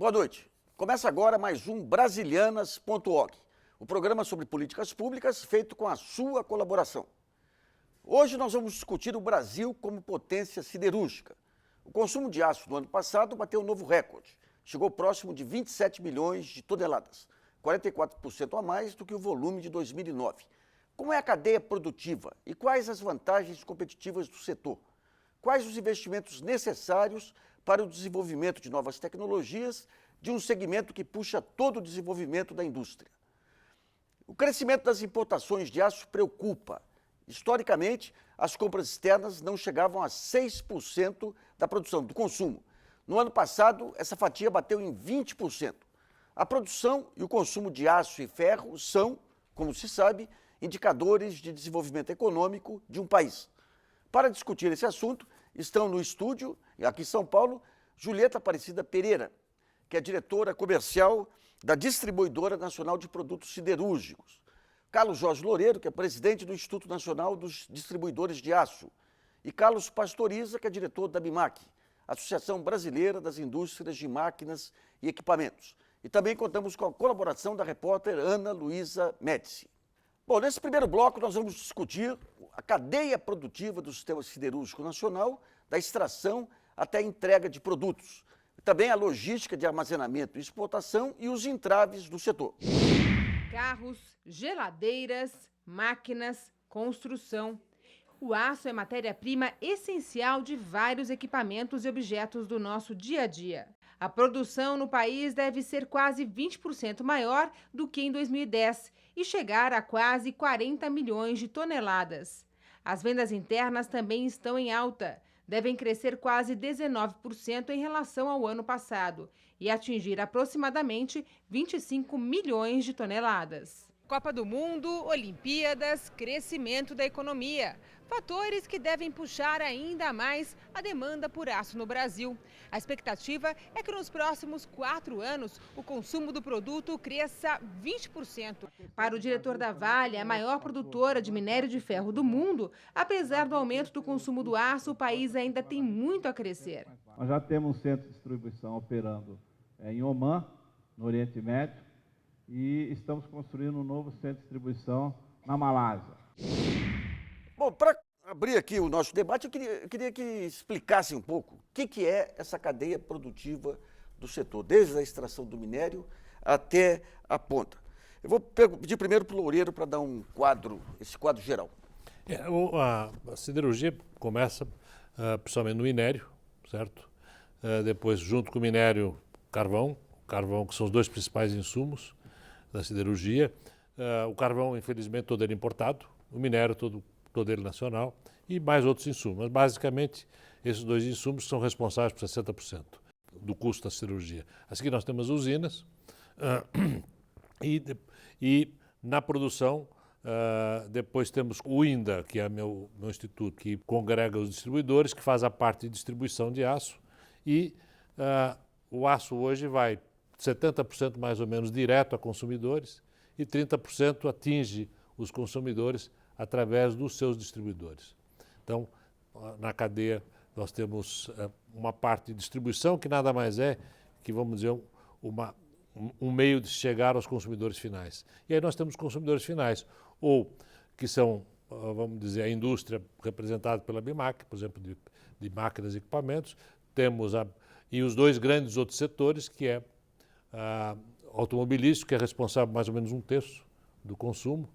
Boa noite. Começa agora mais um Brasilianas.org, o programa sobre políticas públicas feito com a sua colaboração. Hoje nós vamos discutir o Brasil como potência siderúrgica. O consumo de aço no ano passado bateu um novo recorde. Chegou próximo de 27 milhões de toneladas, 44% a mais do que o volume de 2009. Como é a cadeia produtiva e quais as vantagens competitivas do setor? Quais os investimentos necessários para o desenvolvimento de novas tecnologias de um segmento que puxa todo o desenvolvimento da indústria? O crescimento das importações de aço preocupa. Historicamente, as compras externas não chegavam a 6% da produção, do consumo. No ano passado, essa fatia bateu em 20%. A produção e o consumo de aço e ferro são, como se sabe, indicadores de desenvolvimento econômico de um país. Para discutir esse assunto, estão no estúdio, aqui em São Paulo, Julieta Aparecida Pereira, que é diretora comercial da Distribuidora Nacional de Produtos Siderúrgicos. Carlos Jorge Loureiro, que é presidente do Instituto Nacional dos Distribuidores de Aço. E Carlos Pastoriza, que é diretor da BIMAQ, Associação Brasileira das Indústrias de Máquinas e Equipamentos. E também contamos com a colaboração da repórter Ana Luísa Médici. Bom, nesse primeiro bloco nós vamos discutir a cadeia produtiva do sistema siderúrgico nacional, da extração até a entrega de produtos. Também a logística de armazenamento e exportação e os entraves do setor. Carros, geladeiras, máquinas, construção. O aço é matéria-prima essencial de vários equipamentos e objetos do nosso dia a dia. A produção no país deve ser quase 20% maior do que em 2010 e chegar a quase 40 milhões de toneladas. As vendas internas também estão em alta. Devem crescer quase 19% em relação ao ano passado e atingir aproximadamente 25 milhões de toneladas. Copa do Mundo, Olimpíadas, crescimento da economia. Fatores que devem puxar ainda mais a demanda por aço no Brasil. A expectativa é que nos próximos 4 anos o consumo do produto cresça 20%. Para o diretor da Vale, a maior produtora de minério de ferro do mundo, apesar do aumento do consumo do aço, o país ainda tem muito a crescer. Nós já temos um centro de distribuição operando em Omã, no Oriente Médio, e estamos construindo um novo centro de distribuição na Malásia. Bom, para abrir aqui o nosso debate, eu queria que explicasse um pouco o que é essa cadeia produtiva do setor, desde a extração do minério até a ponta. Eu vou pedir primeiro para o Loureiro para dar esse quadro geral. A siderurgia começa principalmente no minério, certo? Depois, junto com o minério, carvão, que são os dois principais insumos da siderurgia. O carvão, infelizmente, todo ele importado, o minério todo ele nacional e mais outros insumos. Mas, basicamente, esses dois insumos são responsáveis por 60% do custo da siderurgia. A seguir, nós temos usinas e na produção, depois temos o INDA, que é meu instituto, que congrega os distribuidores, que faz a parte de distribuição de aço e o aço hoje vai 70% mais ou menos direto a consumidores e 30% atinge os consumidores através dos seus distribuidores. Então, na cadeia, nós temos uma parte de distribuição que nada mais é que, vamos dizer, um meio de chegar aos consumidores finais. E aí nós temos consumidores finais, ou que são, vamos dizer, a indústria representada pela BIMAQ, por exemplo, de máquinas e equipamentos, temos e os dois grandes outros setores, que é automobilístico, que é responsável por mais ou menos 1/3 do consumo,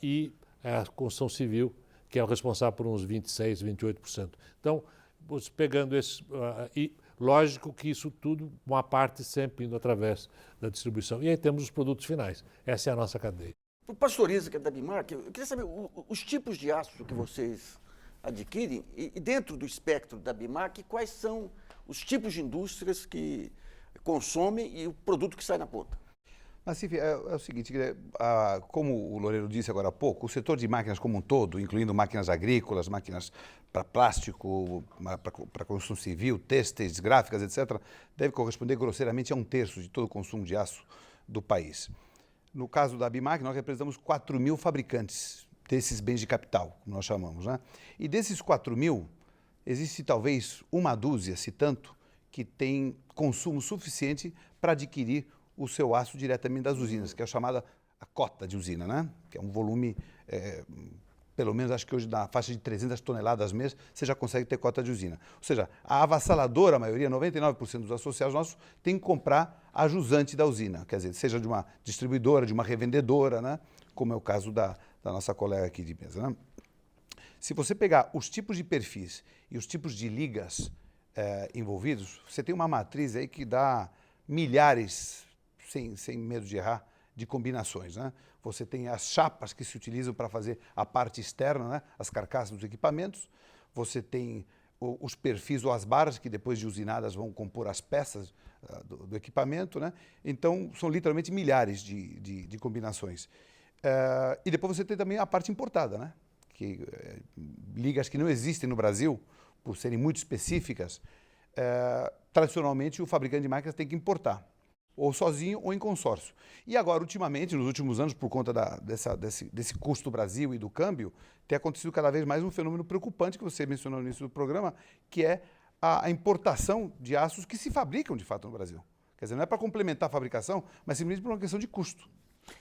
e a construção civil, que é o responsável por uns 26%, 28%. Então, pegando esse... e lógico que isso tudo, uma parte sempre indo através da distribuição. E aí temos os produtos finais. Essa é a nossa cadeia. O Pastoriza, que é da BIMAQ, eu queria saber os tipos de aço que vocês adquirem e dentro do espectro da BIMAQ, quais são os tipos de indústrias que consomem e o produto que sai na ponta. Mas, enfim, é o seguinte, como o Loureiro disse agora há pouco, o setor de máquinas como um todo, incluindo máquinas agrícolas, máquinas para plástico, para construção civil, têxteis, gráficas, etc., deve corresponder grosseiramente a 1/3 de todo o consumo de aço do país. No caso da BIMAQ, nós representamos 4.000 fabricantes desses bens de capital, como nós chamamos, né? E desses 4.000, existe talvez uma dúzia, se tanto, que têm consumo suficiente para adquirir o seu aço diretamente das usinas, que é a chamada a cota de usina, né? Que é um volume, pelo menos acho que hoje na faixa de 300 toneladas mês, você já consegue ter cota de usina. Ou seja, a avassaladora maioria, 99% dos associados nossos, tem que comprar a jusante da usina, quer dizer, seja de uma distribuidora, de uma revendedora, né? Como é o caso da nossa colega aqui de mesa, né? Se você pegar os tipos de perfis e os tipos de ligas envolvidos, você tem uma matriz aí que dá milhares, sem medo de errar, de combinações, né? Você tem as chapas que se utilizam para fazer a parte externa, né? As carcaças dos equipamentos. Você tem os perfis ou as barras que depois de usinadas vão compor as peças do equipamento, né? Então, são literalmente milhares de combinações. E depois você tem também a parte importada, né? Ligas que não existem no Brasil, por serem muito específicas, tradicionalmente o fabricante de máquinas tem que importar, ou sozinho ou em consórcio. E agora, ultimamente, nos últimos anos, por conta desse custo do Brasil e do câmbio, tem acontecido cada vez mais um fenômeno preocupante que você mencionou no início do programa, que é a importação de aços que se fabricam de fato no Brasil. Quer dizer, não é para complementar a fabricação, mas simplesmente por uma questão de custo.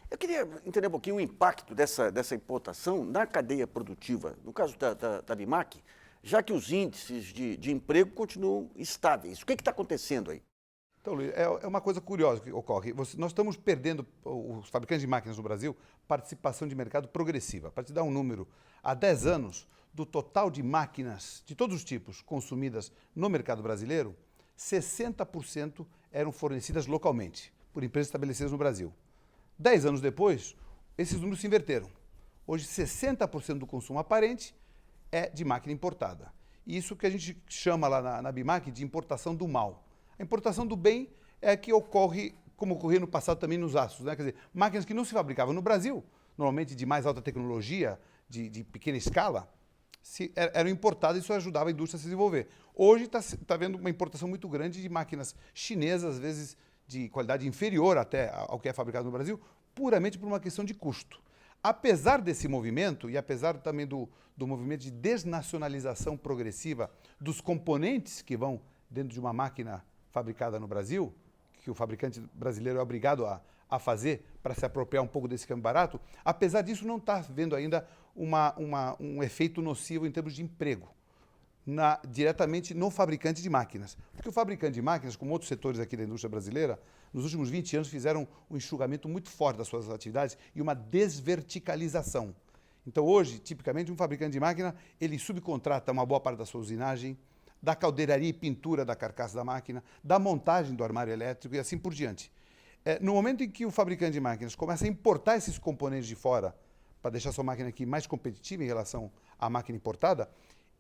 Eu queria entender um pouquinho o impacto dessa importação na cadeia produtiva, no caso da BIMAC, já que os índices de emprego continuam estáveis. O que está acontecendo aí? Então, Luiz, é uma coisa curiosa que ocorre. Nós estamos perdendo, os fabricantes de máquinas no Brasil, participação de mercado progressiva. Para te dar um número, há 10 anos, do total de máquinas de todos os tipos consumidas no mercado brasileiro, 60% eram fornecidas localmente, por empresas estabelecidas no Brasil. 10 anos depois, esses números se inverteram. Hoje, 60% do consumo aparente é de máquina importada. Isso que a gente chama lá na BIMAC de importação do mal. A importação do bem é a que ocorre, como ocorria no passado também nos aços, né? Quer dizer, máquinas que não se fabricavam no Brasil, normalmente de mais alta tecnologia, de pequena escala, eram importadas e isso ajudava a indústria a se desenvolver. Hoje está havendo uma importação muito grande de máquinas chinesas, às vezes de qualidade inferior até ao que é fabricado no Brasil, puramente por uma questão de custo. Apesar desse movimento, e apesar também do movimento de desnacionalização progressiva dos componentes que vão dentro de uma máquina fabricada no Brasil, que o fabricante brasileiro é obrigado a fazer para se apropriar um pouco desse câmbio barato, apesar disso não está havendo ainda um efeito nocivo em termos de emprego, diretamente no fabricante de máquinas. Porque o fabricante de máquinas, como outros setores aqui da indústria brasileira, nos últimos 20 anos fizeram um enxugamento muito forte das suas atividades e uma desverticalização. Então hoje, tipicamente, um fabricante de máquina, ele subcontrata uma boa parte da sua usinagem, da caldeiraria e pintura da carcaça da máquina, da montagem do armário elétrico e assim por diante. No momento em que o fabricante de máquinas começa a importar esses componentes de fora para deixar sua máquina aqui mais competitiva em relação à máquina importada,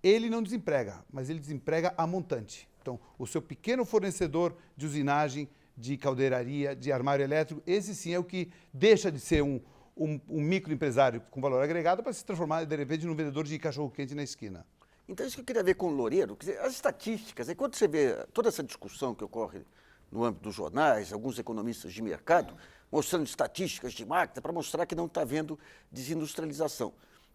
ele não desemprega, mas ele desemprega a montante. Então, o seu pequeno fornecedor de usinagem, de caldeiraria, de armário elétrico, esse sim é o que deixa de ser um microempresário com valor agregado para se transformar, de repente, num vendedor de cachorro-quente na esquina. Então, isso que eu queria ver com o Loureiro, quer dizer, as estatísticas, enquanto você vê toda essa discussão que ocorre no âmbito dos jornais, alguns economistas de mercado, mostrando estatísticas de máquina para mostrar que não está havendo desindustrialização.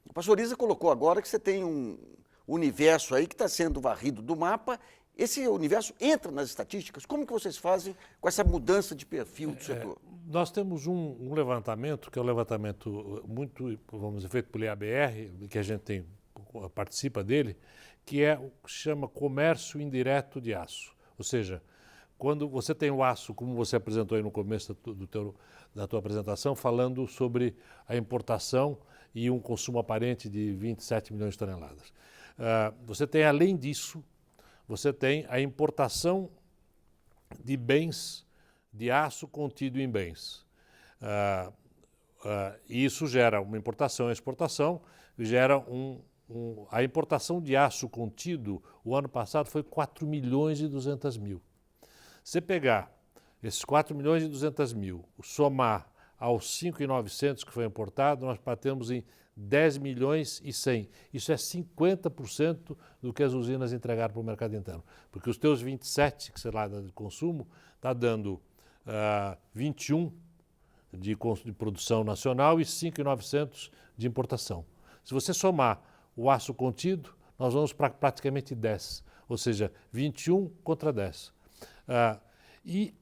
O pastor Isa colocou agora que você tem um universo aí que está sendo varrido do mapa. Esse universo entra nas estatísticas? Como que vocês fazem com essa mudança de perfil do setor? Nós temos um levantamento, que é um levantamento muito, vamos dizer, feito pelo IABR, que a gente participa dele, que chama comércio indireto de aço. Ou seja, quando você tem o aço, como você apresentou aí no começo da tua apresentação, falando sobre a importação e um consumo aparente de 27 milhões de toneladas. Você tem, além disso, você tem a importação de bens, de aço contido em bens. E isso gera uma importação e exportação, gera a importação de aço contido, o ano passado foi 4 milhões e 200 mil. Se pegar esses 4 milhões e 200 mil, somar aos 5.900 que foi importado, nós batemos em 10 milhões e 100. Isso é 50% do que as usinas entregaram para o mercado interno. Porque os teus 27, que sei lá, de consumo, está dando 21 de produção nacional e 5.900 de importação. Se você somar o aço contido, nós vamos para praticamente 10, ou seja, 21 contra 10. E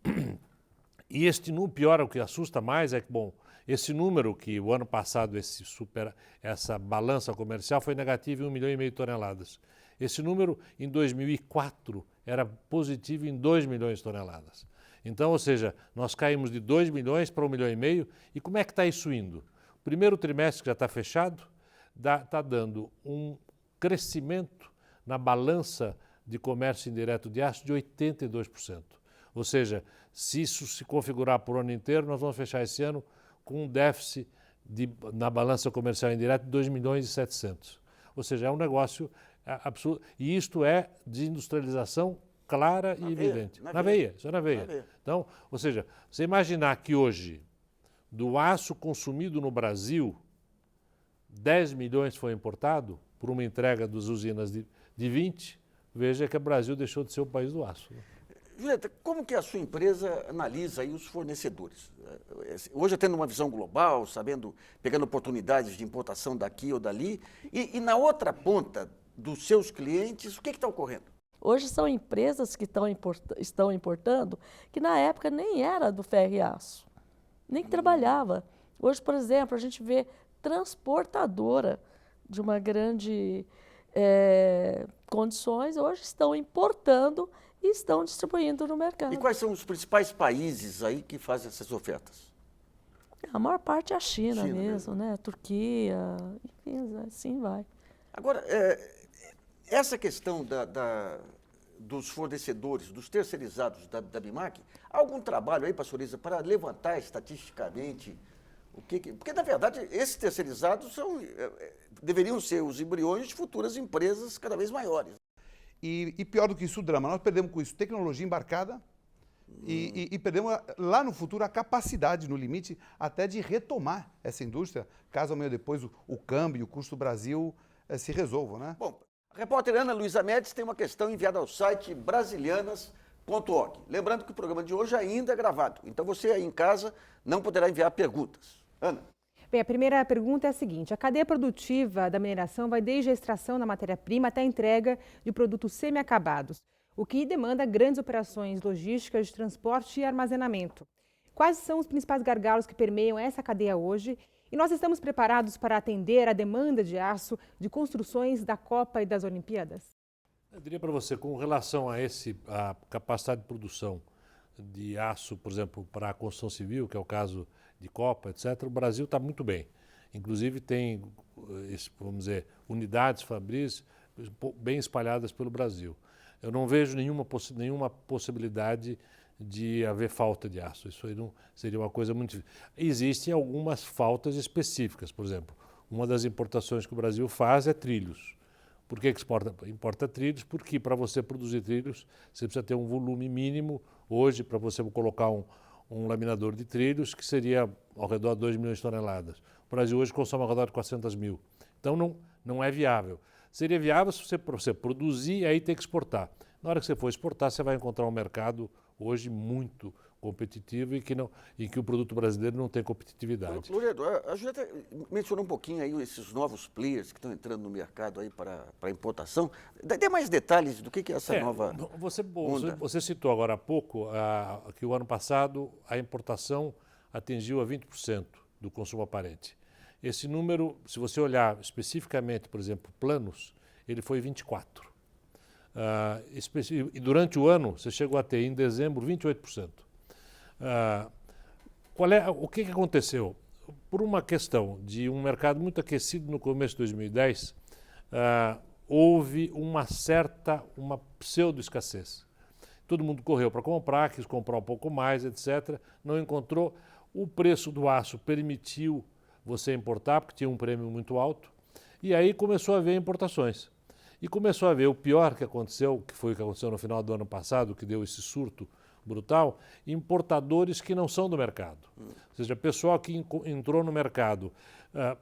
este número, pior, o que assusta mais é que, bom, esse número que o ano passado, essa balança comercial foi negativa em 1,5 milhão de toneladas. Esse número, em 2004, era positivo em 2 milhões de toneladas. Então, ou seja, nós caímos de 2 milhões para 1,5 milhão. E como é que está isso indo? O primeiro trimestre, que já está fechado, está dando um crescimento na balança de comércio indireto de aço de 82%. Ou seja, se isso se configurar por ano inteiro, nós vamos fechar esse ano com um déficit na balança comercial indireta de 2 milhões e 700. Ou seja, é um negócio absurdo. E isto é de industrialização clara e evidente. Na veia, isso é na veia. Então, ou seja, você imaginar que hoje, do aço consumido no Brasil, 10 milhões foi importado por uma entrega das usinas de 20, veja que o Brasil deixou de ser o país do aço. Julieta, como que a sua empresa analisa aí os fornecedores? Hoje tendo uma visão global, pegando oportunidades de importação daqui ou dali, e na outra ponta dos seus clientes, o que está ocorrendo? Hoje são empresas que estão importando que na época nem era do ferro e aço, nem trabalhava. Hoje, por exemplo, a gente vê transportadora de uma grande condições, hoje estão importando e estão distribuindo no mercado. E quais são os principais países aí que fazem essas ofertas? A maior parte é a China mesmo, né? Turquia, enfim, assim vai. Agora, essa questão dos fornecedores, dos terceirizados da BIMAC, há algum trabalho aí, pastor Isa, para levantar estatisticamente porque, na verdade, esses terceirizados deveriam ser os embriões de futuras empresas cada vez maiores. E pior do que isso, o drama, nós perdemos com isso tecnologia embarcada e perdemos lá no futuro a capacidade, no limite, até de retomar essa indústria, caso amanhã depois o câmbio e o custo do Brasil se resolvam, né? Bom, a repórter Ana Luísa Médici tem uma questão enviada ao site brasilianas.org. Lembrando que o programa de hoje ainda é gravado, então você aí em casa não poderá enviar perguntas. Ana. Bem, a primeira pergunta é a seguinte: a cadeia produtiva da mineração vai desde a extração da matéria-prima até a entrega de produtos semi-acabados, o que demanda grandes operações logísticas de transporte e armazenamento. Quais são os principais gargalos que permeiam essa cadeia hoje? E nós estamos preparados para atender a demanda de aço de construções da Copa e das Olimpíadas? Eu diria para você, com relação a a capacidade de produção de aço, por exemplo, para a construção civil, que é o caso de Copa, etc., o Brasil está muito bem. Inclusive tem, vamos dizer, unidades fabris bem espalhadas pelo Brasil. Eu não vejo nenhuma possibilidade de haver falta de aço. Isso aí não seria uma coisa muito difícil. Existem algumas faltas específicas. Por exemplo, uma das importações que o Brasil faz é trilhos. Por que importa trilhos? Porque para você produzir trilhos, você precisa ter um volume mínimo. Hoje, para você colocar um laminador de trilhos, que seria ao redor de 2 milhões de toneladas. O Brasil hoje consome ao redor de 400 mil. Então, não é viável. Seria viável se você produzir e aí ter que exportar. Na hora que você for exportar, você vai encontrar um mercado hoje muito competitivo e que o produto brasileiro não tem competitividade. Loredo, a Julieta mencionou um pouquinho aí esses novos players que estão entrando no mercado aí para importação. Dê mais detalhes do que é essa nova onda. Você citou agora há pouco que o ano passado a importação atingiu a 20% do consumo aparente. Esse número, se você olhar especificamente, por exemplo, planos, ele foi 24%. E durante o ano, você chegou a ter, em dezembro, 28%. O que aconteceu? Por uma questão de um mercado muito aquecido no começo de 2010, houve uma pseudo-escassez. Todo mundo correu para comprar, quis comprar um pouco mais, etc. Não encontrou. O preço do aço permitiu você importar, porque tinha um prêmio muito alto. E aí começou a haver importações. E começou a ver o pior que aconteceu, que foi o que aconteceu no final do ano passado, que deu esse surto brutal, importadores que não são do mercado. Ou seja, pessoal que entrou no mercado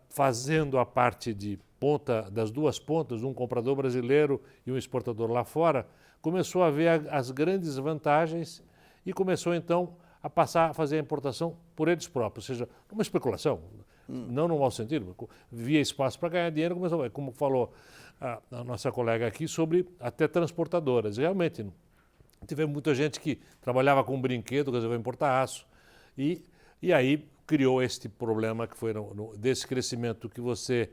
fazendo a parte de ponta, das duas pontas, um comprador brasileiro e um exportador lá fora, começou a ver as grandes vantagens e começou então a passar a fazer a importação por eles próprios, ou seja, uma especulação, não no mau sentido, via espaço para ganhar dinheiro, começou, como falou a nossa colega aqui, sobre até transportadoras. Realmente, Teve muita gente que trabalhava com brinquedo, resolveu importar aço. E aí criou este problema que foi desse crescimento que você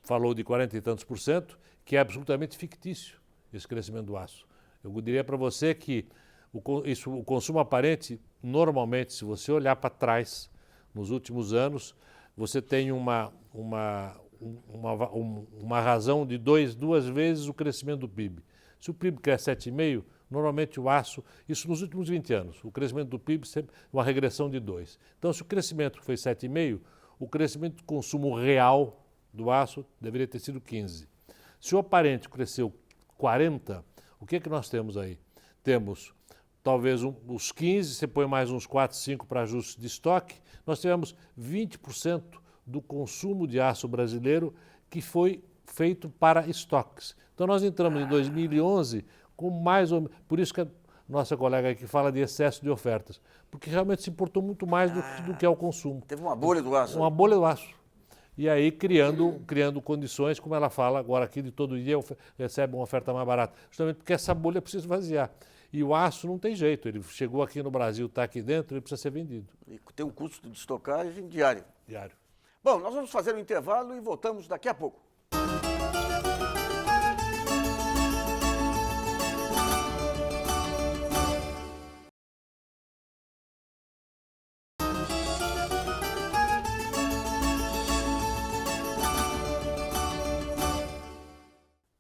falou de 40 e tantos por cento, que é absolutamente fictício, esse crescimento do aço. Eu diria para você que o consumo aparente, normalmente, se você olhar para trás, nos últimos anos, você tem uma razão de duas vezes o crescimento do PIB. Se o PIB cresce 7,5%, normalmente o aço, isso nos últimos 20 anos, o crescimento do PIB sempre uma regressão de 2. Então, se o crescimento foi 7,5%, o crescimento do consumo real do aço deveria ter sido 15%. Se o aparente cresceu 40%, o que é que nós temos aí? Temos talvez os 15%, você põe mais uns 4, 5 para ajustes de estoque, nós tivemos 20% do consumo de aço brasileiro que foi feito para estoques. Então nós entramos em 2011 com mais ou menos, por isso que a nossa colega aqui fala de excesso de ofertas, porque realmente se importou muito mais do que é o consumo. Teve uma bolha do aço. Uma bolha do aço. E aí criando condições, como ela fala agora aqui, de todo dia recebe uma oferta mais barata. Justamente porque essa bolha precisa esvaziar. E o aço não tem jeito, ele chegou aqui no Brasil, está aqui dentro, ele precisa ser vendido. E tem um custo de estocagem diário. Diário. Bom, nós vamos fazer um intervalo e voltamos daqui a pouco.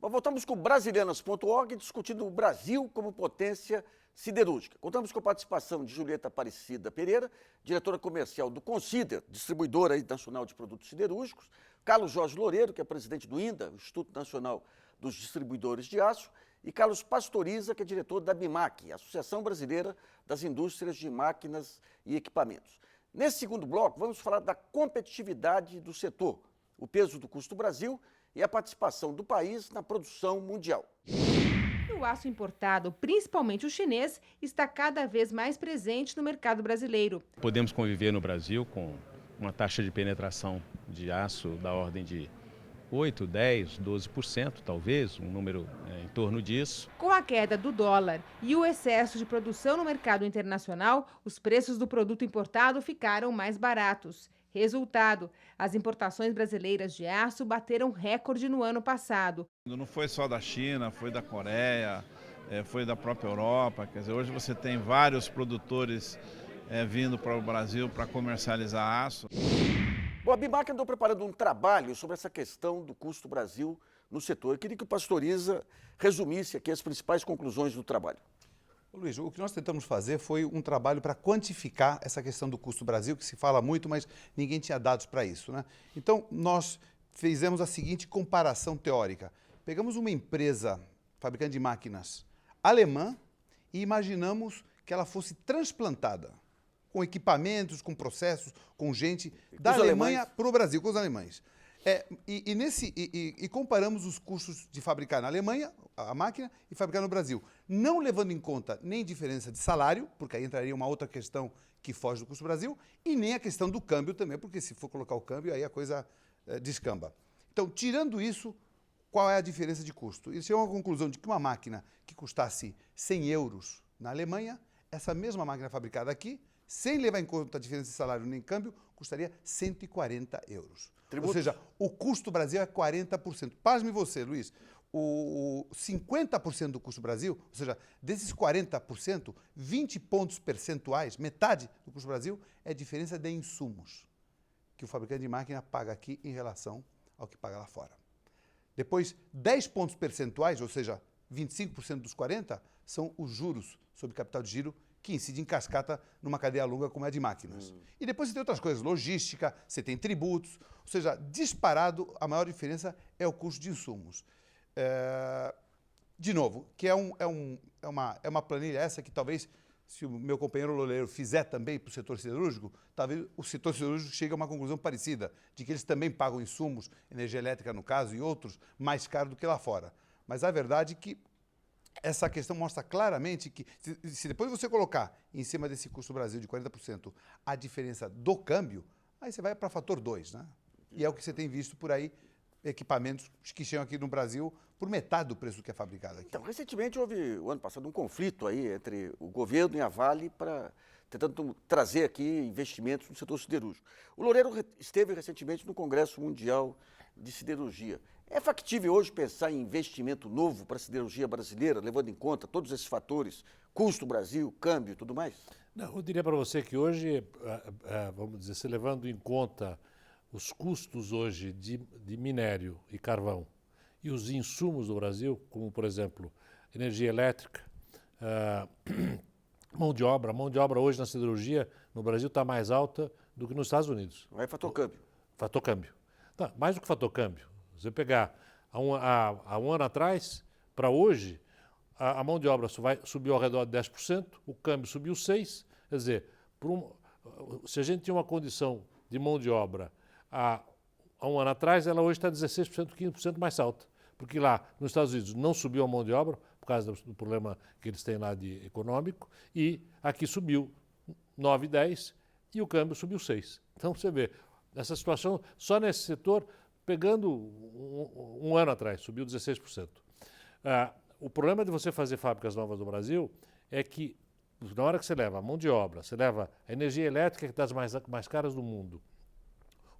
Voltamos com Brasilianas.org, discutindo o Brasil como potência siderúrgica. Contamos com a participação de Julieta Aparecida Pereira, diretora comercial do Consider, distribuidora nacional de produtos siderúrgicos, Carlos Jorge Loureiro, que é presidente do INDA, o Instituto Nacional dos Distribuidores de Aço, e Carlos Pastoriza, que é diretor da BIMAC, Associação Brasileira das Indústrias de Máquinas e Equipamentos. Nesse segundo bloco, vamos falar da competitividade do setor, o peso do custo Brasil e a participação do país na produção mundial. O aço importado, principalmente o chinês, está cada vez mais presente no mercado brasileiro. Podemos conviver no Brasil com uma taxa de penetração de aço da ordem de 8, 10, 12%, talvez, um número em torno disso. Com a queda do dólar e o excesso de produção no mercado internacional, os preços do produto importado ficaram mais baratos. Resultado, as importações brasileiras de aço bateram recorde no ano passado. Não foi só da China, foi da Coreia, foi da própria Europa. Quer dizer, hoje você tem vários produtores vindo para o Brasil para comercializar aço. Bom, a BIMAC andou preparando um trabalho sobre essa questão do custo Brasil no setor. Eu queria que o Pastoriza resumisse aqui as principais conclusões do trabalho. Luiz, o que nós tentamos fazer foi um trabalho para quantificar essa questão do custo Brasil, que se fala muito, mas ninguém tinha dados para isso, né? Então, nós fizemos a seguinte comparação teórica. Pegamos uma empresa fabricante de máquinas alemã e imaginamos que ela fosse transplantada com equipamentos, com processos, com gente da Alemanha para o Brasil, com os alemães. E comparamos os custos de fabricar na Alemanha a máquina e fabricar no Brasil, não levando em conta nem diferença de salário, porque aí entraria uma outra questão que foge do custo Brasil, e nem a questão do câmbio também, porque se for colocar o câmbio, aí a coisa descamba. Então, tirando isso, qual é a diferença de custo? Eles chegam à conclusão de que uma máquina que custasse 100 euros na Alemanha, essa mesma máquina fabricada aqui, sem levar em conta a diferença de salário nem câmbio, custaria 140 euros. Tributo. Ou seja, o custo Brasil é 40%. Pasme você, Luiz, o 50% do custo Brasil, ou seja, desses 40%, 20 pontos percentuais, metade do custo Brasil, é diferença de insumos que o fabricante de máquina paga aqui em relação ao que paga lá fora. Depois, 10 pontos percentuais, ou seja, 25% dos 40%, são os juros sobre capital de giro que incide em cascata numa cadeia longa como é a de máquinas. E depois você tem outras coisas, logística, você tem tributos, ou seja, disparado, a maior diferença é o custo de insumos. De novo, que é uma planilha essa que talvez, se o meu companheiro Loureiro fizer também para o setor siderúrgico, talvez o setor siderúrgico chegue a uma conclusão parecida, de que eles também pagam insumos, energia elétrica no caso, e outros, mais caro do que lá fora. Mas a verdade é que essa questão mostra claramente que, se depois você colocar em cima desse custo Brasil de 40% a diferença do câmbio, aí você vai para fator 2, né? E é o que você tem visto por aí, equipamentos que chegam aqui no Brasil por metade do preço do que é fabricado aqui. Então, recentemente houve, o ano passado, um conflito aí entre o governo e a Vale para tentando trazer aqui investimentos no setor siderúrgico. O Loureiro esteve recentemente no Congresso Mundial de Siderurgia. É factível hoje pensar em investimento novo para a siderurgia brasileira, levando em conta todos esses fatores, custo Brasil, câmbio e tudo mais? Não, eu diria para você que hoje, vamos dizer, se levando em conta os custos hoje de minério e carvão e os insumos do Brasil, como, por exemplo, energia elétrica, mão de obra. A mão de obra hoje na siderurgia no Brasil está mais alta do que nos Estados Unidos. Vai fator câmbio. Fator câmbio. Tá, mais do que fator câmbio. Você pegar há um ano atrás para hoje, a mão de obra subiu ao redor de 10%, o câmbio subiu 6%. Quer dizer, se a gente tinha uma condição de mão de obra há um ano atrás, ela hoje está 16%, 15% mais alta. Porque lá nos Estados Unidos não subiu a mão de obra, por causa do problema que eles têm lá de econômico, e aqui subiu 9, 10 e o câmbio subiu 6. Então você vê, essa situação só nesse setor, pegando um ano atrás, subiu 16%. O problema de você fazer fábricas novas no Brasil é que na hora que você leva a mão de obra, você leva a energia elétrica, que é das mais caras do mundo,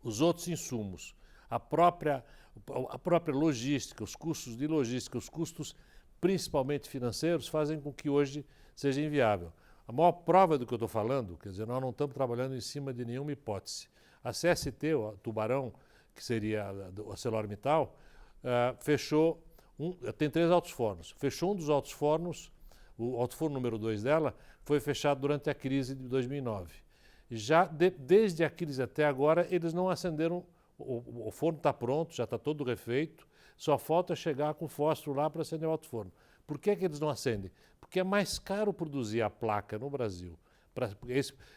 os outros insumos, a própria logística, os custos de logística, os custos principalmente financeiros, fazem com que hoje seja inviável. A maior prova do que eu estou falando, quer dizer, nós não estamos trabalhando em cima de nenhuma hipótese. A CST, o Tubarão, que seria a ArcelorMittal, fechou, tem 3 altos fornos, fechou um dos altos fornos, o alto forno número 2 dela, foi fechado durante a crise de 2009. Desde a crise até agora, eles não acenderam. O forno está pronto, já está todo refeito, só falta chegar com fósforo lá para acender o alto forno. Por que eles não acendem? Porque é mais caro produzir a placa no Brasil.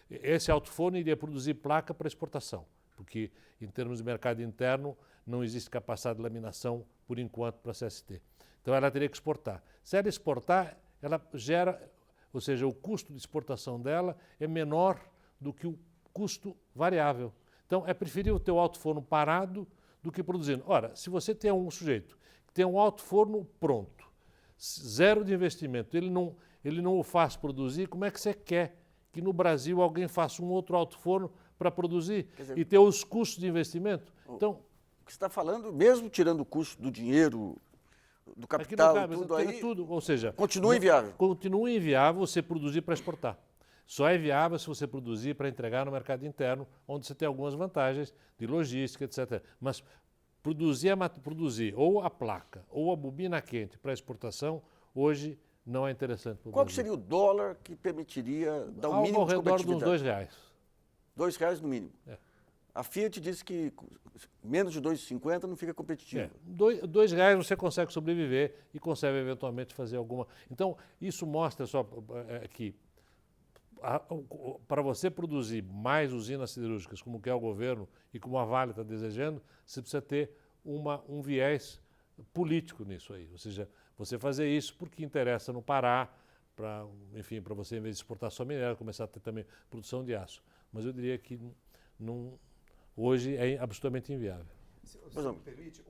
Esse alto forno iria produzir placa para exportação, porque em termos de mercado interno não existe capacidade de laminação por enquanto para a CST. Então ela teria que exportar. Se ela exportar, ela gera, ou seja, o custo de exportação dela é menor do que o custo variável. Então, é preferível ter o alto forno parado do que produzindo. Ora, se você tem um sujeito que tem um alto forno pronto, zero de investimento, ele não o faz produzir, como é que você quer que no Brasil alguém faça um outro alto forno para produzir e ter os custos de investimento? Então, o que você está falando, mesmo tirando o custo do dinheiro, do capital, tudo aí, ou seja, continua inviável. Continua inviável você produzir para exportar. Só é viável se você produzir para entregar no mercado interno, onde você tem algumas vantagens de logística, etc. Mas produzir ou a placa ou a bobina quente para exportação, hoje não é interessante para o Brasil. Qual seria o dólar que permitiria dar um mínimo de competitividade? Ao redor de uns R$ 2. R$ 2 no mínimo. A Fiat disse que menos de 2,50 não fica competitivo. R$ 2 você consegue sobreviver e consegue eventualmente fazer alguma... Então, isso mostra só que para você produzir mais usinas siderúrgicas, como quer o governo e como a Vale está desejando, você precisa ter um viés político nisso aí. Ou seja, você fazer isso porque interessa no Pará, para você, em vez de exportar só minério, começar a ter também produção de aço. Mas eu diria que hoje é absolutamente inviável. Se me permite,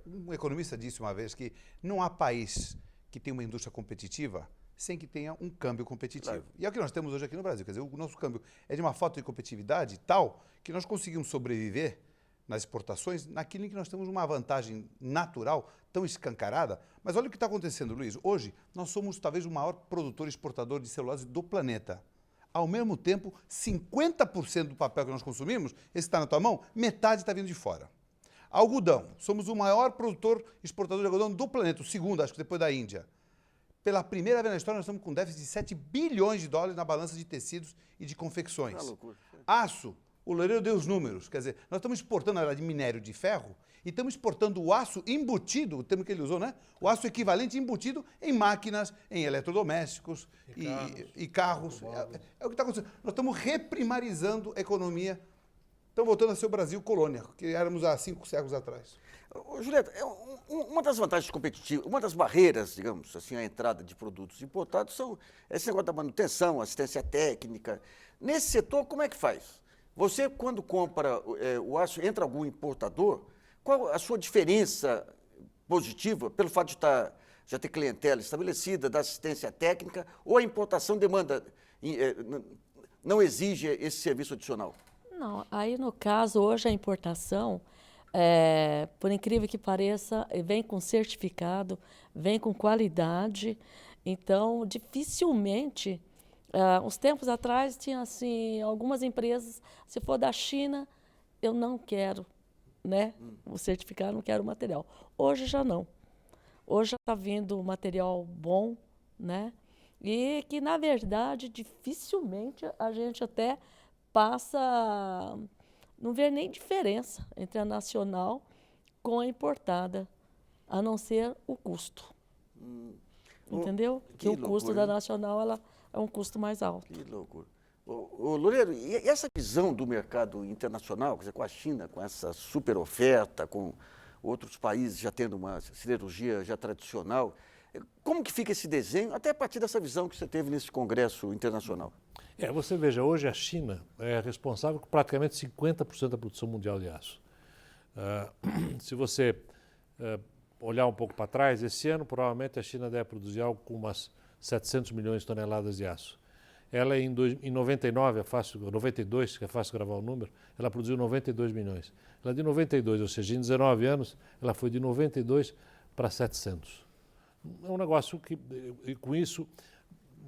um economista disse uma vez que não há país que tenha uma indústria competitiva sem que tenha um câmbio competitivo. Claro. E é o que nós temos hoje aqui no Brasil. Quer dizer, o nosso câmbio é de uma falta de competitividade tal que nós conseguimos sobreviver nas exportações naquilo em que nós temos uma vantagem natural tão escancarada. Mas olha o que está acontecendo, Luiz. Hoje, nós somos talvez o maior produtor e exportador de celulose do planeta. Ao mesmo tempo, 50% do papel que nós consumimos, esse está na tua mão, metade está vindo de fora. Algodão. Somos o maior produtor e exportador de algodão do planeta, o segundo, acho que depois da Índia. Pela primeira vez na história, nós estamos com um déficit de 7 bilhões de dólares na balança de tecidos e de confecções. Aço, o Loureiro deu os números. Quer dizer, nós estamos exportando, na verdade, minério de ferro e estamos exportando o aço embutido, o termo que ele usou, né? O aço equivalente embutido em máquinas, em eletrodomésticos e carros. É o que está acontecendo. Nós estamos reprimarizando a economia. Estamos voltando a ser o Brasil colônia, que éramos há 5 séculos atrás. Julieta, uma das vantagens competitivas, uma das barreiras, digamos assim, à entrada de produtos importados são esse negócio da manutenção, assistência técnica. Nesse setor, como é que faz? Você, quando compra o aço, entra algum importador, Qual a sua diferença positiva pelo fato de já ter clientela estabelecida, da assistência técnica, ou a importação não exige esse serviço adicional? Não, aí no caso, hoje a importação, por incrível que pareça, vem com certificado, vem com qualidade, então dificilmente, uns tempos atrás tinha assim, algumas empresas, se for da China, eu não quero, né, o certificado, não quero o material. Hoje já não. Hoje já está vindo material bom, né, e que na verdade dificilmente a gente até passa não ver nem diferença entre a nacional com a importada, a não ser o custo. Entendeu? Que o custo da nacional ela é um custo mais alto. Que loucura. Ô, Loureiro, e essa visão do mercado internacional, quer dizer, com a China, com essa super oferta, com outros países já tendo uma siderurgia já tradicional, como que fica esse desenho, até a partir dessa visão que você teve nesse congresso internacional? Você veja, hoje a China é responsável por praticamente 50% da produção mundial de aço. Se você olhar um pouco para trás, esse ano provavelmente a China deve produzir algo com umas 700 milhões de toneladas de aço. Ela em 99, 92, que é fácil gravar o número, ela produziu 92 milhões. Ela de 92, ou seja, em 19 anos, ela foi de 92 para 700. É um negócio que, e com isso,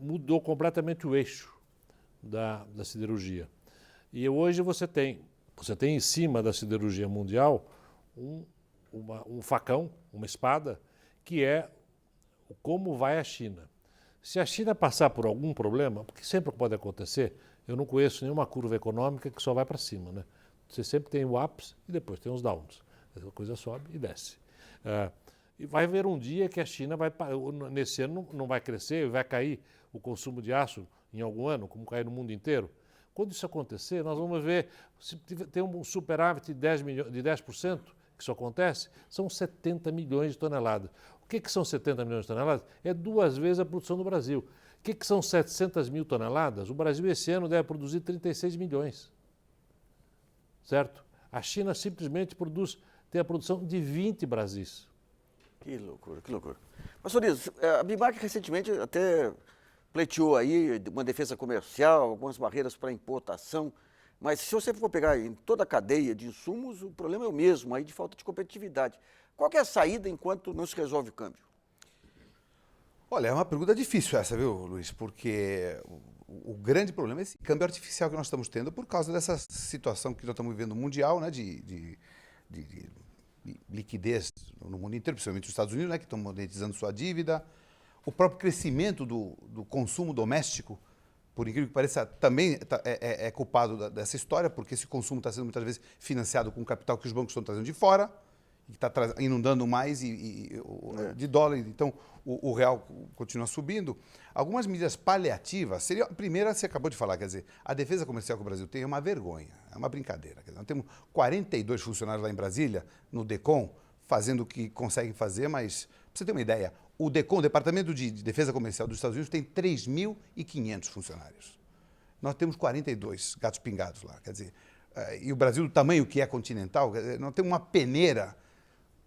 mudou completamente o eixo da siderurgia. E hoje você tem em cima da siderurgia mundial um facão, uma espada, que é como vai a China. Se a China passar por algum problema, porque sempre pode acontecer, eu não conheço nenhuma curva econômica que só vai para cima, né? Você sempre tem o ups e depois tem os downs. A coisa sobe e desce. E vai haver um dia que a China nesse ano não vai crescer, vai cair o consumo de aço em algum ano, como cair no mundo inteiro. Quando isso acontecer, nós vamos ver, se tem um superávit de 10%, que isso acontece, são 70 milhões de toneladas. O que são 70 milhões de toneladas? É 2 vezes a produção do Brasil. O que são 700 mil toneladas? O Brasil esse ano deve produzir 36 milhões. Certo? A China simplesmente tem a produção de 20 Brasis. Que loucura, que loucura. Pastor Iso, a BIMAC recentemente até pleiteou aí uma defesa comercial, algumas barreiras para importação, mas se você for pegar em toda a cadeia de insumos, o problema é o mesmo, aí de falta de competitividade. Qual que é a saída enquanto não se resolve o câmbio? Olha, é uma pergunta difícil essa, viu, Luiz? Porque o grande problema é esse câmbio artificial que nós estamos tendo por causa dessa situação que nós estamos vivendo mundial, né, de liquidez no mundo inteiro, principalmente os Estados Unidos, né, que estão monetizando sua dívida. O próprio crescimento do consumo doméstico, por incrível que pareça, também é culpado dessa história, porque esse consumo está sendo muitas vezes financiado com capital que os bancos estão trazendo de fora, e está inundando mais de dólar, então o real continua subindo. Algumas medidas paliativas, seria a primeira, você acabou de falar, quer dizer, a defesa comercial que o Brasil tem é uma vergonha, é uma brincadeira. Quer dizer, nós temos 42 funcionários lá em Brasília, no DECOM, fazendo o que conseguem fazer, mas, para você ter uma ideia, o DECOM, o Departamento de Defesa Comercial dos Estados Unidos, tem 3.500 funcionários. Nós temos 42 gatos pingados lá, quer dizer, e o Brasil, do tamanho que é continental, nós temos uma peneira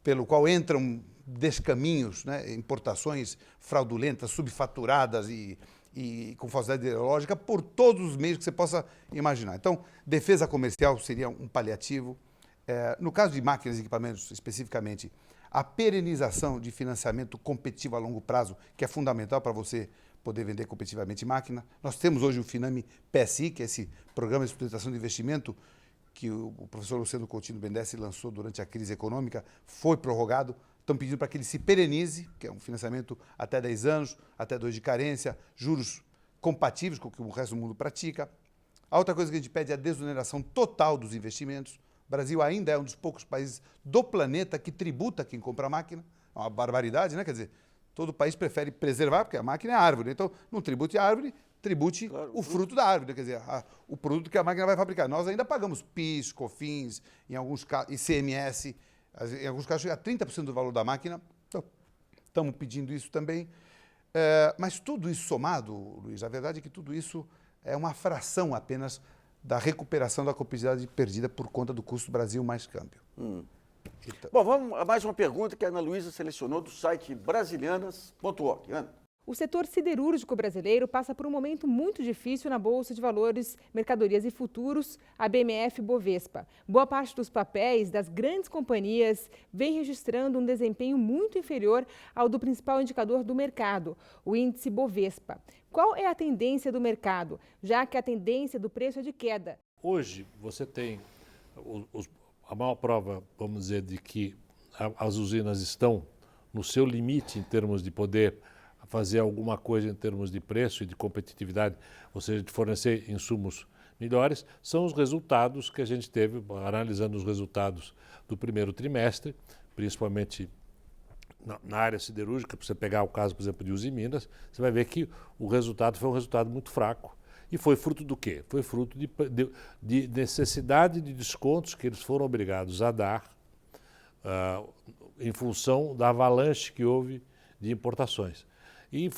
pelo qual entram descaminhos, né, importações fraudulentas, subfaturadas e com falsidade ideológica por todos os meios que você possa imaginar. Então, defesa comercial seria um paliativo. No caso de máquinas e equipamentos, especificamente, a perenização de financiamento competitivo a longo prazo, que é fundamental para você poder vender competitivamente máquina. Nós temos hoje o Finame PSI, que é esse Programa de Sustentação de Investimento, que o professor Luciano Coutinho Bendessi lançou durante a crise econômica, foi prorrogado. Estão pedindo para que ele se perenize, que é um financiamento até 10 anos, até 2 de carência, juros compatíveis com o que o resto do mundo pratica. A outra coisa que a gente pede é a desoneração total dos investimentos. O Brasil ainda é um dos poucos países do planeta que tributa quem compra máquina. É uma barbaridade, né? Quer dizer, todo país prefere preservar, porque a máquina é árvore. Então, não tribute a árvore, tribute o fruto da árvore, quer dizer, o produto que a máquina vai fabricar. Nós ainda pagamos PIS, COFINS, em alguns casos, ICMS, em alguns casos chega a 30% do valor da máquina. Então, estamos pedindo isso também. Mas tudo isso somado, Luiz, a verdade é que tudo isso é uma fração apenas da recuperação da competitividade perdida por conta do custo Brasil mais câmbio. Bom, vamos a mais uma pergunta que a Ana Luísa selecionou do site brasilianas.org. Ana. O setor siderúrgico brasileiro passa por um momento muito difícil na Bolsa de Valores, Mercadorias e Futuros, a BMF-Bovespa. Boa parte dos papéis das grandes companhias vem registrando um desempenho muito inferior ao do principal indicador do mercado, o índice Bovespa. Qual é a tendência do mercado, já que a tendência do preço é de queda? Hoje você tem a maior prova, vamos dizer, de que as usinas estão no seu limite em termos de poder fazer alguma coisa em termos de preço e de competitividade, ou seja, de fornecer insumos melhores, são os resultados que a gente teve, analisando os resultados do primeiro trimestre, principalmente na área siderúrgica. Para você pegar o caso, por exemplo, de Usiminas, você vai ver que o resultado foi um resultado muito fraco. E foi fruto do quê? Foi fruto de necessidade de descontos que eles foram obrigados a dar em função da avalanche que houve de importações. E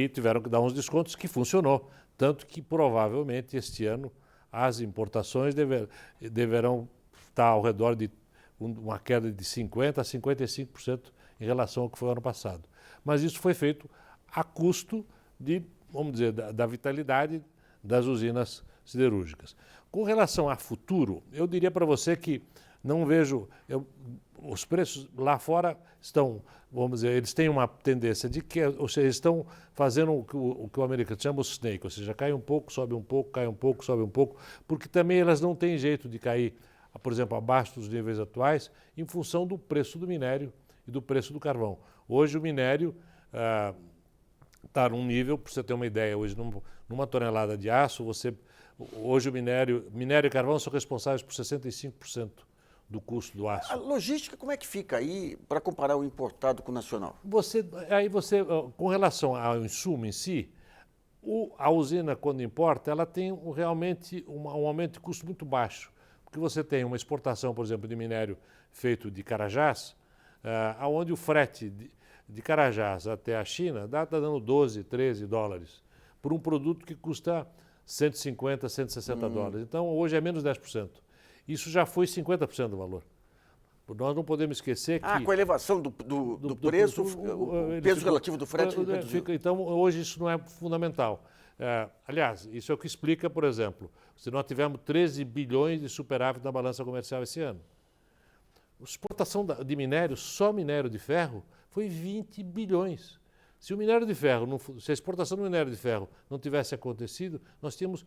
tiveram que dar uns descontos que funcionou, tanto que provavelmente este ano as importações deverão estar ao redor de uma queda de 50% a 55% em relação ao que foi o ano passado. Mas isso foi feito a custo vamos dizer, da vitalidade das usinas siderúrgicas. Com relação a futuro, eu diria para você que não vejo... os preços lá fora estão, vamos dizer, eles têm uma tendência de que, ou seja, estão fazendo o que o americano chama o snake, ou seja, cai um pouco, sobe um pouco, cai um pouco, sobe um pouco, porque também elas não têm jeito de cair, por exemplo, abaixo dos níveis atuais, em função do preço do minério e do preço do carvão. Hoje o minério está num nível, para você ter uma ideia, hoje numa tonelada de aço, hoje o minério e carvão são responsáveis por 65% do custo do aço. A logística, como é que fica aí para comparar o importado com o nacional? Com relação ao insumo em si, a usina, quando importa, ela tem realmente um aumento de custo muito baixo. Porque você tem uma exportação, por exemplo, de minério feito de Carajás, onde o frete de Carajás até a China está dando 12, 13 dólares por um produto que custa 150, 160 dólares. Então, hoje é menos 10%. Isso já foi 50% do valor. Nós não podemos esquecer que... com a elevação do preço, o peso relativo do frete reduziu. Então, hoje isso não é fundamental. Aliás, isso é o que explica, por exemplo, se nós tivemos 13 bilhões de superávit na balança comercial esse ano. A exportação de minério, só minério de ferro, foi 20 bilhões. Se a exportação do minério de ferro não tivesse acontecido, nós tínhamos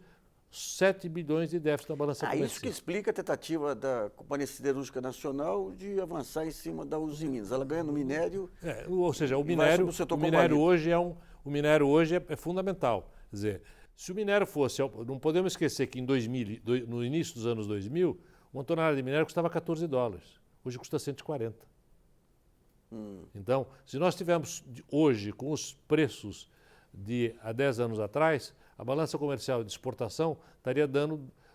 7 bilhões de déficit na balança comercial. Isso que explica a tentativa da Companhia Siderúrgica Nacional de avançar em cima da Usiminas. Ela ganha no minério. Ou seja, o minério hoje é fundamental. Quer dizer, se o minério fosse... Não podemos esquecer que no início dos anos 2000, uma tonelada de minério custava 14 dólares. Hoje custa 140. Então, se nós tivermos hoje com os preços de há 10 anos atrás, a balança comercial de exportação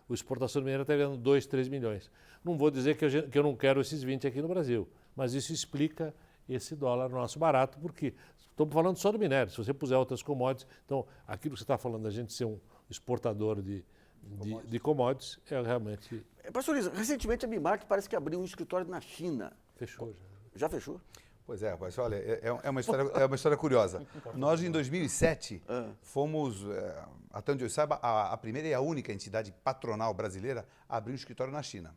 o exportação de minério estaria dando 2, 3 milhões. Não vou dizer que eu não quero esses 20 aqui no Brasil, mas isso explica esse dólar nosso barato, porque estamos falando só do minério. Se você puser outras commodities, então aquilo que você está falando da gente ser um exportador de commodities é realmente... Pastor Luiz, recentemente a BIMAC parece que abriu um escritório na China. Fechou já. Já fechou? Pois é, rapaz, olha, é uma história curiosa. Nós, em 2007, fomos, até onde eu saiba, a primeira e a única entidade patronal brasileira a abrir um escritório na China.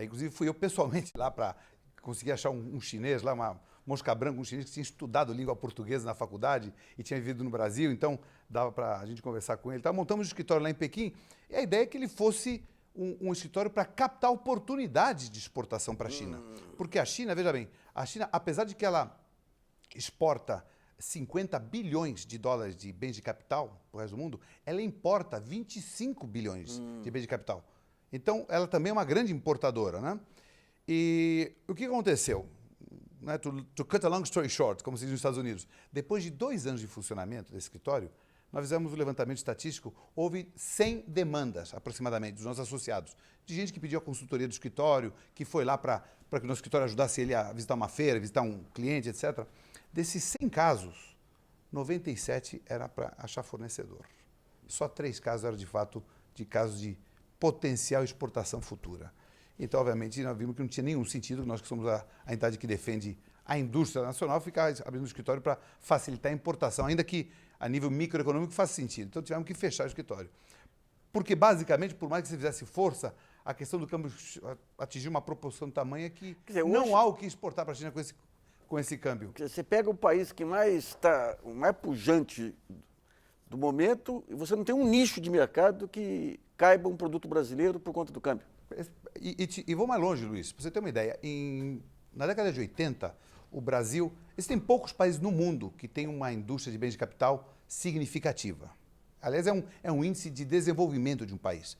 Inclusive, fui eu pessoalmente lá para conseguir achar um chinês lá, uma mosca branca, um chinês que tinha estudado língua portuguesa na faculdade e tinha vivido no Brasil, então dava para a gente conversar com ele. Então, montamos um escritório lá em Pequim e a ideia é que ele fosse um escritório para captar oportunidades de exportação para a China. Porque a China, veja bem, a China, apesar de que ela exporta 50 bilhões de dólares de bens de capital para o resto do mundo, ela importa 25 bilhões de bens de capital. Então, ela também é uma grande importadora, né? E o que aconteceu? Né? To cut a long story short, como se diz nos Estados Unidos, depois de 2 anos de funcionamento desse escritório, nós fizemos um levantamento estatístico, houve 100 demandas, aproximadamente, dos nossos associados, de gente que pediu a consultoria do escritório, que foi lá para que o nosso escritório ajudasse ele a visitar uma feira, visitar um cliente, etc. Desses 100 casos, 97 era para achar fornecedor. Só 3 casos eram, de fato, de casos de potencial exportação futura. Então, obviamente, nós vimos que não tinha nenhum sentido, nós que somos a entidade que defende a indústria nacional, ficar abrindo um escritório para facilitar a importação, ainda que a nível microeconômico faça sentido. Então, tivemos que fechar o escritório. Porque, basicamente, por mais que você fizesse força, a questão do câmbio atingiu uma proporção tamanha que não há o que exportar para a China com esse câmbio. Você pega o país que o mais pujante do momento e você não tem um nicho de mercado que caiba um produto brasileiro por conta do câmbio. E vou mais longe, Luiz, para você ter uma ideia. Na década de 80, o Brasil... Existem poucos países no mundo que têm uma indústria de bens de capital significativa. Aliás, é um índice de desenvolvimento de um país.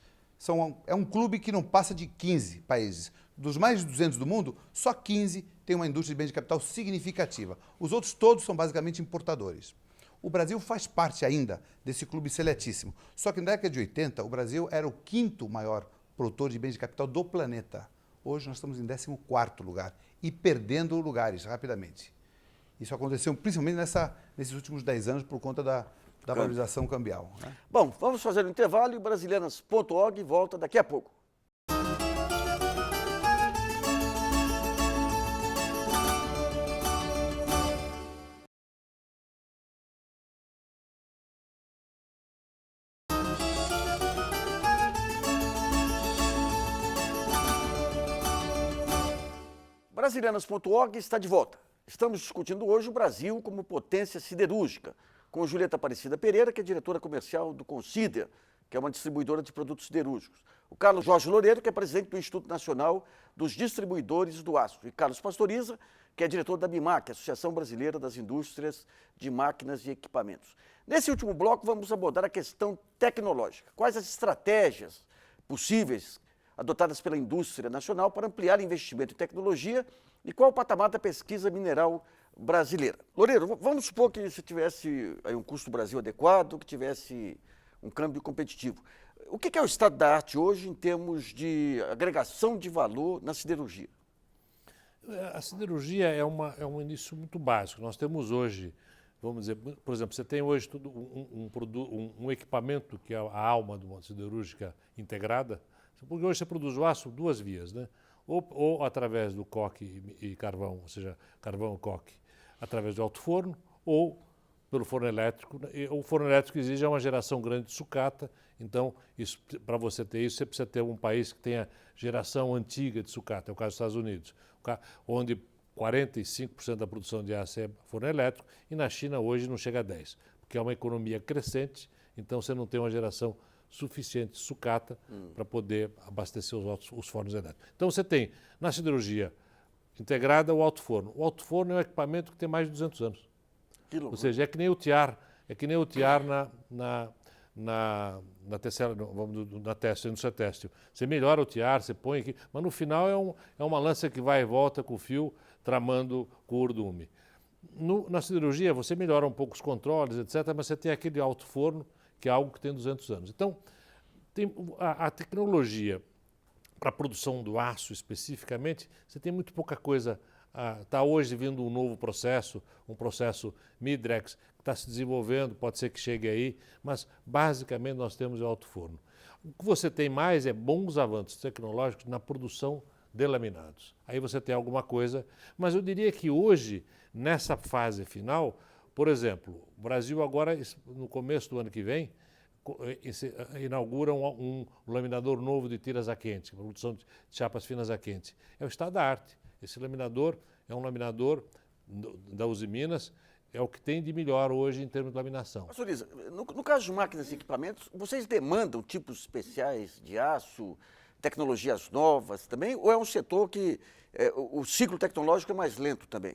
É um clube que não passa de 15 países. Dos mais de 200 do mundo, só 15 têm uma indústria de bens de capital significativa. Os outros todos são basicamente importadores. O Brasil faz parte ainda desse clube seletíssimo. Só que na década de 80, o Brasil era o 5º maior produtor de bens de capital do planeta. Hoje nós estamos em 14º lugar e perdendo lugares rapidamente. Isso aconteceu principalmente nesses últimos 10 anos por conta da valorização cambial. Né? Bom, vamos fazer um intervalo e Brasilianas.org volta daqui a pouco. Brasilianas.org está de volta. Estamos discutindo hoje o Brasil como potência siderúrgica, com Julieta Aparecida Pereira, que é diretora comercial do Consider, que é uma distribuidora de produtos siderúrgicos. O Carlos Jorge Loureiro, que é presidente do Instituto Nacional dos Distribuidores do Aço. E Carlos Pastoriza, que é diretor da BIMAC, Associação Brasileira das Indústrias de Máquinas e Equipamentos. Nesse último bloco, vamos abordar a questão tecnológica. Quais as estratégias possíveis adotadas pela indústria nacional para ampliar investimento em tecnologia e qual o patamar da pesquisa mineral brasileira. Loureiro, vamos supor que você tivesse aí um custo Brasil adequado, que tivesse um câmbio competitivo. O que é o estado da arte hoje em termos de agregação de valor na siderurgia? A siderurgia é um início muito básico. Nós temos hoje, vamos dizer, por exemplo, você tem hoje tudo um equipamento que é a alma de uma siderúrgica integrada, porque hoje você produz o aço 2 vias, né? Ou através do coque e carvão, ou seja, carvão e coque, através do alto forno, ou pelo forno elétrico. O forno elétrico exige uma geração grande de sucata, então, para você ter isso, você precisa ter um país que tenha geração antiga de sucata, é o caso dos Estados Unidos, onde 45% da produção de aço é forno elétrico, e na China hoje não chega a 10%, porque é uma economia crescente, então você não tem uma geração suficiente de sucata para poder abastecer os fornos elétricos. Então você tem, na siderurgia integrada, o alto forno. O alto forno é um equipamento que tem mais de 200 anos. Ou seja, é que nem o tiar na têxtil, na indústria têxtil. Você melhora o tiar, você põe aqui, mas no final é uma lança que vai e volta com o fio, tramando com o urdume. Na siderurgia, você melhora um pouco os controles, etc., mas você tem aquele alto forno, que é algo que tem 200 anos. Então, a tecnologia para a produção do aço especificamente, você tem muito pouca coisa. Está hoje vindo um novo processo, um processo Midrex, que está se desenvolvendo, pode ser que chegue aí, mas basicamente nós temos o alto forno. O que você tem mais é bons avanços tecnológicos na produção de laminados. Aí você tem alguma coisa, mas eu diria que hoje, nessa fase final, por exemplo, o Brasil agora, no começo do ano que vem, inaugura um laminador novo de tiras a quente, produção de chapas finas a quente. É o estado da arte. Esse laminador é um laminador da Uzi Minas, é o que tem de melhor hoje em termos de laminação. Pastoriza, no caso de máquinas e equipamentos, vocês demandam tipos especiais de aço, tecnologias novas também, ou é um setor que o ciclo tecnológico é mais lento também?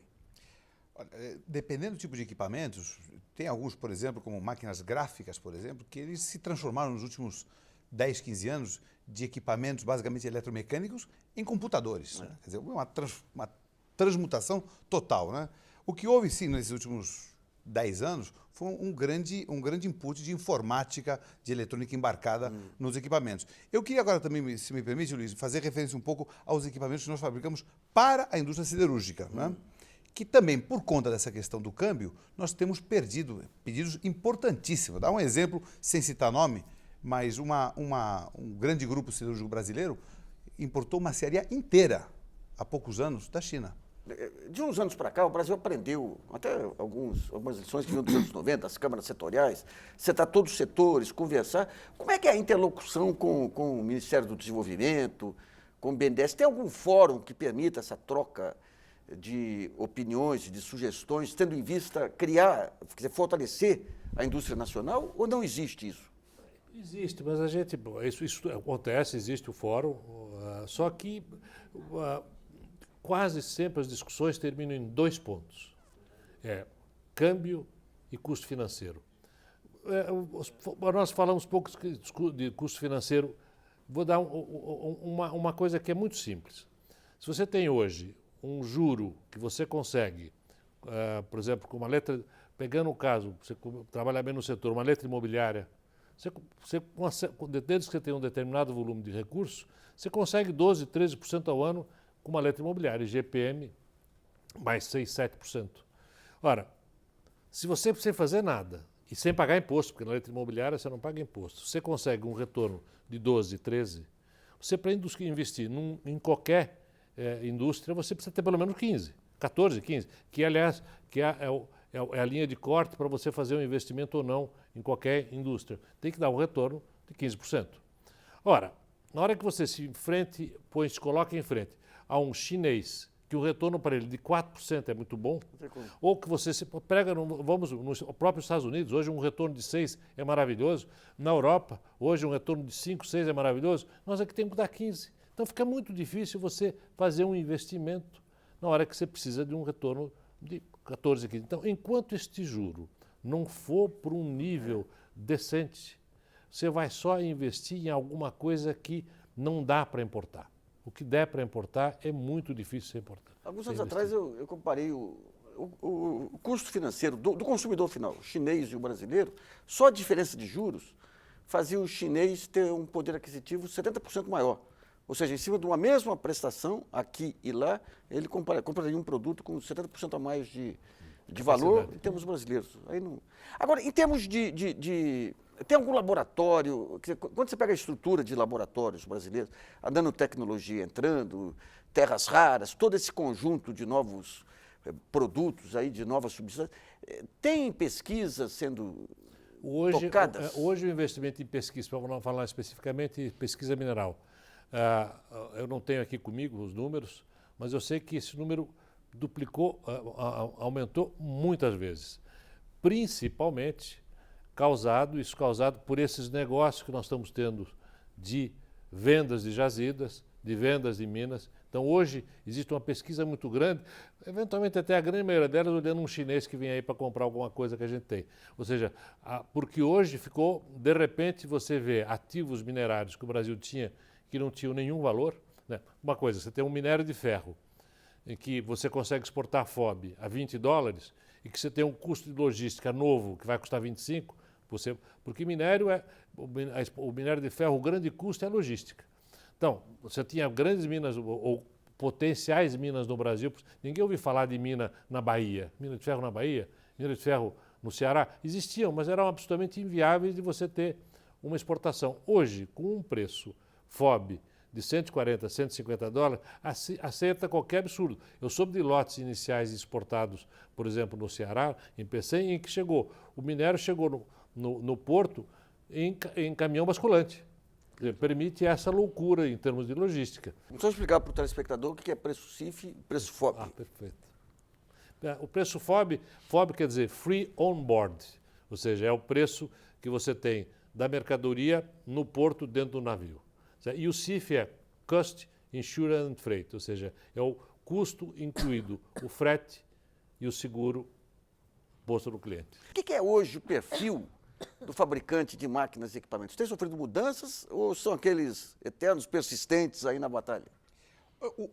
Dependendo do tipo de equipamentos, tem alguns, por exemplo, como máquinas gráficas, por exemplo, que eles se transformaram nos últimos 10, 15 anos de equipamentos basicamente eletromecânicos em computadores. Né? Quer dizer, uma transmutação total. Né? O que houve, sim, nesses últimos 10 anos foi um grande input de informática, de eletrônica embarcada nos equipamentos. Eu queria agora também, se me permite, Luiz, fazer referência um pouco aos equipamentos que nós fabricamos para a indústria siderúrgica. Né? Que também, por conta dessa questão do câmbio, nós temos perdido pedidos importantíssimos. Dá um exemplo, sem citar nome, mas um grande grupo siderúrgico brasileiro importou uma maciaria inteira, há poucos anos, da China. De uns anos para cá, o Brasil aprendeu até algumas lições que vinham dos anos 90, as câmaras setoriais, sentar todos os setores, conversar. Como é que é a interlocução com o Ministério do Desenvolvimento, com o BNDES? Tem algum fórum que permita essa troca de opiniões, de sugestões, tendo em vista criar, quer dizer, fortalecer a indústria nacional, ou não existe isso? Existe, mas a gente, isso acontece, existe o fórum, só que quase sempre as discussões terminam em 2 pontos. Câmbio e custo financeiro. Nós falamos pouco de custo financeiro. Vou dar uma coisa que é muito simples. Se você tem hoje um juro que você consegue, por exemplo, com uma letra, pegando o caso, você trabalha bem no setor, uma letra imobiliária, desde que você tem um determinado volume de recursos, você consegue 12%, 13% ao ano com uma letra imobiliária, IGPM mais 6%, 7%. Ora, se você sem fazer nada e sem pagar imposto, porque na letra imobiliária você não paga imposto, você consegue um retorno de 12%, 13%, você para investir em qualquer indústria, você precisa ter pelo menos 15%, 14%, 15%, que aliás é a linha de corte para você fazer um investimento ou não em qualquer indústria. Tem que dar um retorno de 15%. Ora, na hora que você se coloca em frente a um chinês, que o retorno para ele de 4% é muito bom, ou que você se prega, vamos nos próprios Estados Unidos, hoje um retorno de 6% é maravilhoso, na Europa, hoje um retorno de 5%, 6% é maravilhoso, nós aqui temos que dar 15%. Então fica muito difícil você fazer um investimento na hora que você precisa de um retorno de 14%, 15%. Então, enquanto este juro não for para um nível decente, você vai só investir em alguma coisa que não dá para importar. O que der para importar é muito difícil ser importar. Alguns anos atrás eu comparei o custo financeiro do consumidor final, o chinês e o brasileiro, só a diferença de juros fazia o chinês ter um poder aquisitivo 70% maior. Ou seja, em cima de uma mesma prestação, aqui e lá, ele compraria um produto com 70% a mais de valor em termos brasileiros. Aí não... Agora, em termos tem algum laboratório, quando você pega a estrutura de laboratórios brasileiros, a nanotecnologia entrando, terras raras, todo esse conjunto de novos produtos, aí, de novas substâncias, tem pesquisas sendo tocadas? Hoje o investimento em pesquisa, para não falar especificamente, pesquisa mineral, eu não tenho aqui comigo os números, mas eu sei que esse número aumentou muitas vezes, principalmente causado por esses negócios que nós estamos tendo de vendas de jazidas, de vendas de minas. Então, hoje, existe uma pesquisa muito grande, eventualmente até a grande maioria delas olhando um chinês que vem aí para comprar alguma coisa que a gente tem. Ou seja, porque hoje ficou, de repente, você vê ativos minerários que o Brasil tinha, que não tinham nenhum valor. Né? Uma coisa, você tem um minério de ferro, em que você consegue exportar FOB a $20 e que você tem um custo de logística novo que vai custar 25, porque o minério de ferro, o grande custo é a logística. Então, você tinha grandes minas ou potenciais minas no Brasil, ninguém ouviu falar de mina na Bahia, mina de ferro na Bahia, mina de ferro no Ceará, existiam, mas eram absolutamente inviáveis de você ter uma exportação. Hoje, com um preço FOB de $140, $150, aceita qualquer absurdo. Eu soube de lotes iniciais exportados, por exemplo, no Ceará, em Pecém, em que o minério chegou no porto em caminhão basculante. Permite essa loucura em termos de logística. Vamos só explicar para o telespectador o que é preço CIF e preço FOB. Perfeito. O preço FOB quer dizer Free On Board, ou seja, é o preço que você tem da mercadoria no porto dentro do navio. E o CIF é Cost, Insurance and Freight, ou seja, é o custo incluído o frete e o seguro posto no cliente. O que é hoje o perfil do fabricante de máquinas e equipamentos? Tem sofrido mudanças ou são aqueles eternos persistentes aí na batalha?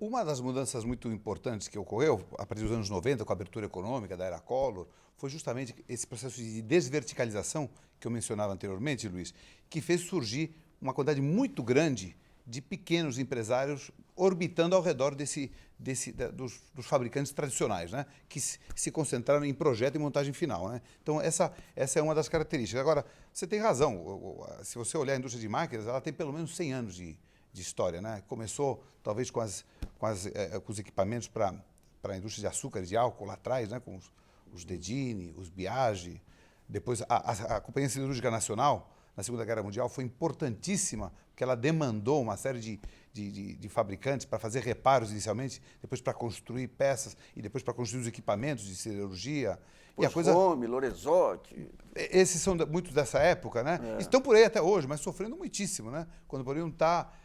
Uma das mudanças muito importantes que ocorreu a partir dos anos 90, com a abertura econômica da era Collor, foi justamente esse processo de desverticalização que eu mencionava anteriormente, Luiz, que fez surgir uma quantidade muito grande de pequenos empresários orbitando ao redor dos fabricantes tradicionais, né? Que se concentraram em projeto e montagem final. Né? Então, essa é uma das características. Agora, você tem razão, se você olhar a indústria de máquinas, ela tem pelo menos 100 anos de de história, né? Começou talvez com os equipamentos para a indústria de açúcar e de álcool lá atrás, né? Com os Dedini, os Biagi. Depois a Companhia Siderúrgica Nacional, na Segunda Guerra Mundial, foi importantíssima, porque ela demandou uma série de fabricantes para fazer reparos inicialmente, depois para construir peças e depois para construir os equipamentos de siderurgia. Poscome, Lorenzotti. Esses são muitos dessa época, né? Estão por aí até hoje, mas sofrendo muitíssimo, né? Quando poderiam estar...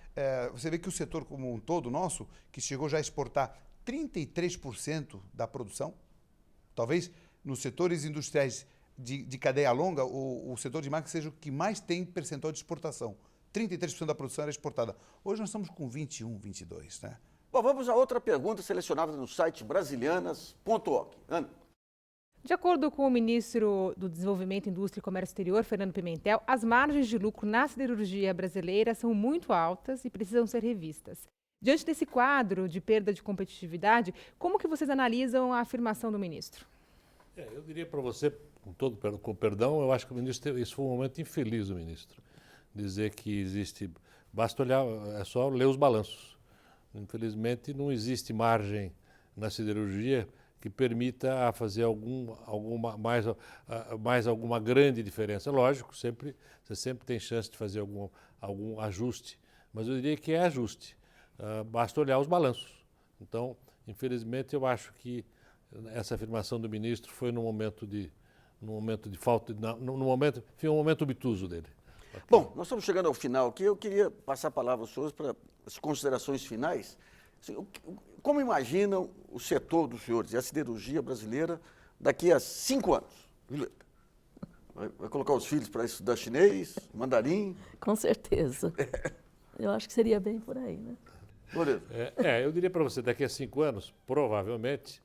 você vê que o setor como um todo nosso, que chegou já a exportar 33% da produção, talvez nos setores industriais de cadeia longa, o setor de máquinas seja o que mais tem percentual de exportação. 33% da produção era exportada. Hoje nós estamos com 21, 22, né? Bom, vamos a outra pergunta selecionada no site brasilianas.org. Ana. De acordo com o ministro do Desenvolvimento, Indústria e Comércio Exterior, Fernando Pimentel, as margens de lucro na siderurgia brasileira são muito altas e precisam ser revistas. Diante desse quadro de perda de competitividade, como que vocês analisam a afirmação do ministro? Eu diria para você, com perdão, eu acho que o ministro, isso foi um momento infeliz do ministro. Dizer que existe, basta olhar, é só ler os balanços. Infelizmente não existe margem na siderurgia que permita fazer alguma grande diferença. Lógico, você sempre tem chance de fazer algum ajuste, mas eu diria que é ajuste. Basta olhar os balanços. Então, infelizmente, eu acho que essa afirmação do ministro foi num momento de falta, foi um momento obtuso dele. Bom, nós estamos chegando ao final aqui. Eu queria passar a palavra aos senhores para as considerações finais. Como imaginam o setor dos senhores e a siderurgia brasileira daqui a 5 anos? Vai colocar os filhos para estudar chinês, mandarim? Com certeza. Eu acho que seria bem por aí, né? Eu diria para você, daqui a 5 anos, provavelmente,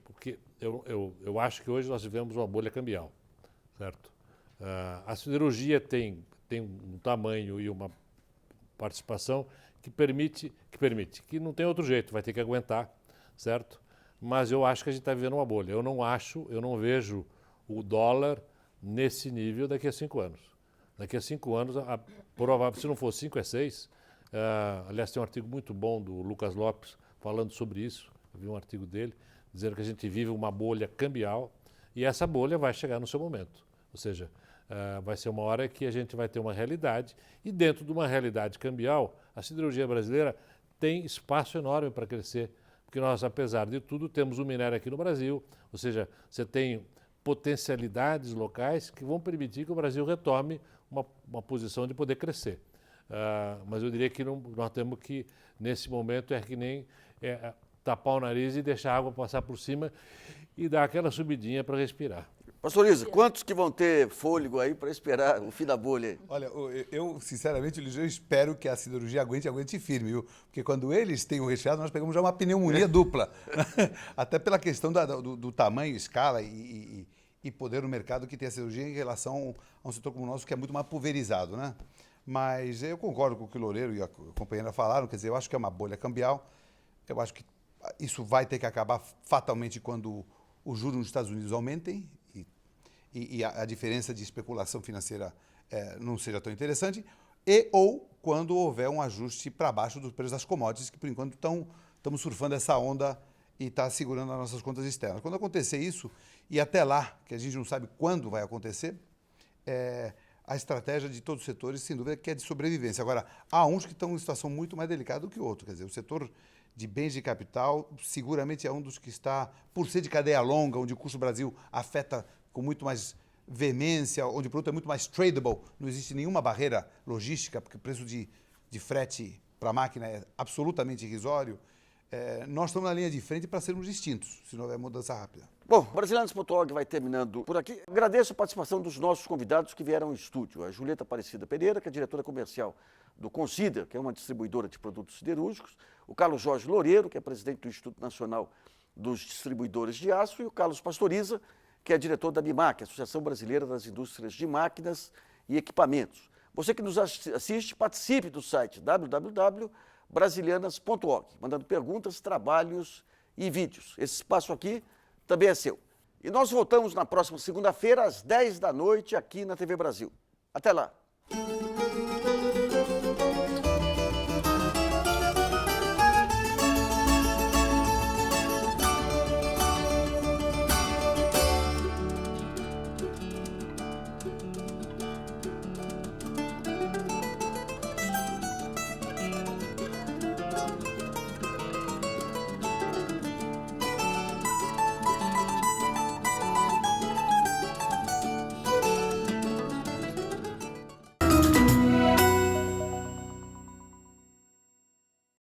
porque eu acho que hoje nós vivemos uma bolha cambial, certo? A siderurgia tem um tamanho e uma participação que permite, que não tem outro jeito, vai ter que aguentar, certo? Mas eu acho que a gente está vivendo uma bolha. Eu não vejo o dólar nesse nível daqui a 5 anos. Daqui a 5 anos, provável, se não for 5, é 6. Aliás, tem um artigo muito bom do Lucas Lopes falando sobre isso. Eu vi um artigo dele, dizendo que a gente vive uma bolha cambial e essa bolha vai chegar no seu momento. Ou seja, vai ser uma hora que a gente vai ter uma realidade e dentro de uma realidade cambial, a siderurgia brasileira tem espaço enorme para crescer, porque nós, apesar de tudo, temos o minério aqui no Brasil, ou seja, você tem potencialidades locais que vão permitir que o Brasil retome uma posição de poder crescer. Mas eu diria que nós temos que, nesse momento, que nem tapar o nariz e deixar a água passar por cima e dar aquela subidinha para respirar. Pastor Isa, quantos que vão ter fôlego aí para esperar o fim da bolha aí? Olha, eu sinceramente, eu espero que a siderurgia aguente firme, viu? Porque quando eles têm o resfriado, nós pegamos já uma pneumonia dupla. Até pela questão do tamanho, escala e poder no mercado que tem a siderurgia em relação a um setor como o nosso, que é muito mais pulverizado, né? Mas eu concordo com o que o Loureiro e a companheira falaram, quer dizer, eu acho que é uma bolha cambial. Eu acho que isso vai ter que acabar fatalmente quando os juros nos Estados Unidos aumentem e a diferença de especulação financeira não seja tão interessante, ou quando houver um ajuste para baixo dos preços das commodities, que por enquanto estamos surfando essa onda e está segurando as nossas contas externas. Quando acontecer isso, e até lá, que a gente não sabe quando vai acontecer, a estratégia de todos os setores, sem dúvida, que é de sobrevivência. Agora, há uns que estão em situação muito mais delicada do que o outro. Quer dizer, o setor de bens de capital seguramente é um dos que está, por ser de cadeia longa, onde o custo do Brasil afeta com muito mais veemência, onde o produto é muito mais tradable, não existe nenhuma barreira logística, porque o preço de frete para a máquina é absolutamente irrisório. Nós estamos na linha de frente para sermos distintos, se não houver mudança rápida. Bom, Brasilianos.org vai terminando por aqui. Agradeço a participação dos nossos convidados que vieram ao estúdio. A Julieta Aparecida Pereira, que é diretora comercial do Consider, que é uma distribuidora de produtos siderúrgicos, o Carlos Jorge Loureiro, que é presidente do Instituto Nacional dos Distribuidores de Aço, e o Carlos Pastoriza, que é diretor da BIMAC, Associação Brasileira das Indústrias de Máquinas e Equipamentos. Você que nos assiste, participe do site www.brasilianas.org, mandando perguntas, trabalhos e vídeos. Esse espaço aqui também é seu. E nós voltamos na próxima segunda-feira, às 10 da noite, aqui na TV Brasil. Até lá!